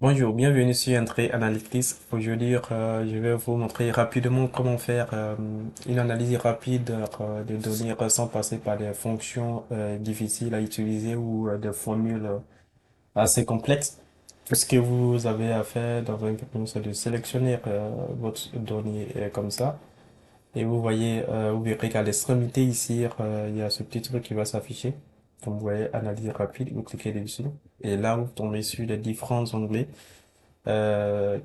Bonjour, bienvenue sur Entry Analytics. Aujourd'hui, je vais vous montrer rapidement comment faire une analyse rapide de données sans passer par des fonctions difficiles à utiliser ou des formules assez complexes. Tout ce que vous avez à faire dans un premier, c'est de sélectionner votre donnée comme ça. Et vous voyez, vous verrez qu'à l'extrémité ici, il y a ce petit truc qui va s'afficher. Comme vous voyez, analyse rapide, vous cliquez dessus. Et là, vous tombez sur les différents onglets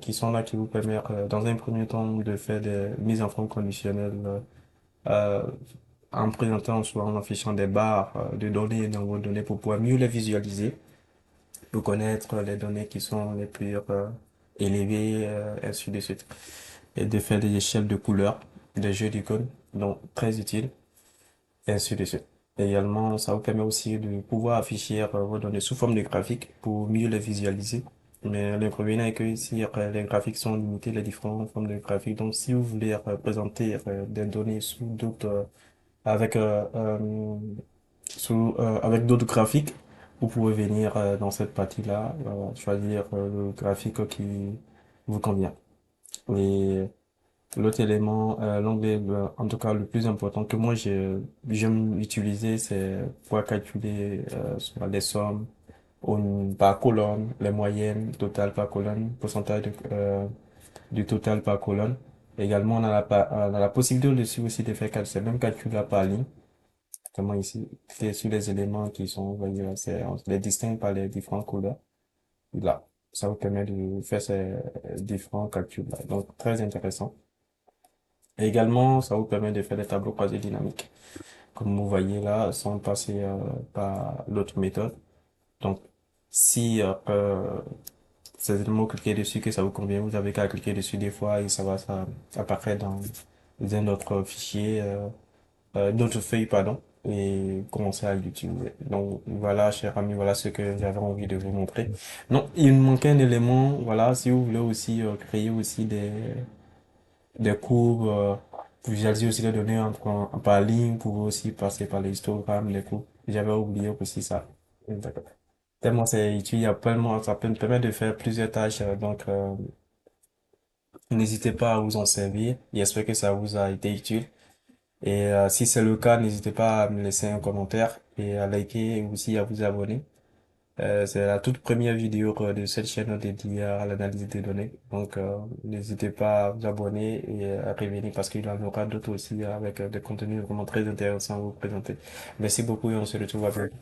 qui sont là, qui vous permettent, dans un premier temps, de faire des mises en forme conditionnelles euh, en présentant, soit en affichant des barres de données dans vos données pour pouvoir mieux les visualiser, pour connaître les données qui sont les plus élevées, ainsi de suite. Et de faire des échelles de couleurs, des jeux d'icônes, donc très utile, et ainsi de suite. Également, ça vous permet aussi de pouvoir afficher vos données sous forme de graphique pour mieux les visualiser. Mais l'inconvénient est que ici, les graphiques sont limités, les différentes formes de graphiques. Donc, si vous voulez présenter des données sous d'autres, avec, avec d'autres graphiques, vous pouvez venir dans cette partie-là, choisir le graphique qui vous convient. Et l'autre élément, l'onglet, en tout cas le plus important que moi j'aime utiliser, c'est pour calculer soit les sommes par colonne, les moyennes, total par colonne, pourcentage du total par colonne. Également, on a la possibilité dessus aussi de faire ces mêmes calculs là par ligne. Comment ici, c'est sur les éléments qui sont, vous voyez, là, on les distingue par les différentes couleurs. Là, ça vous permet de faire ces différents calculs là. Donc, très intéressant. Et également, ça vous permet de faire des tableaux croisés dynamiques. Comme vous voyez là, sans passer par l'autre méthode. Donc, si c'est le mot cliquer dessus que ça vous convient, vous avez qu'à cliquer dessus des fois et ça apparaît dans un autre fichier, d'autres feuilles, pardon, et commencer à l'utiliser. Donc voilà, cher ami, voilà ce que j'avais envie de vous montrer. Non, il me manquait un élément, voilà, si vous voulez aussi créer aussi des courbes, pour visualiser aussi les données par ligne, vous pouvez aussi passer par les histogrammes, les courbes. J'avais oublié aussi ça. D'accord. Tellement c'est utile, il y a tellement, ça peut me permettre de faire plusieurs tâches, donc n'hésitez pas à vous en servir. J'espère que ça vous a été utile. Et si c'est le cas, n'hésitez pas à me laisser un commentaire et à liker et aussi à vous abonner. C'est la toute première vidéo de cette chaîne dédiée à l'analyse des données. Donc, n'hésitez pas à vous abonner et à revenir parce qu'il y en aura d'autres aussi avec des contenus vraiment très intéressants à vous présenter. Merci beaucoup et on se retrouve à bientôt.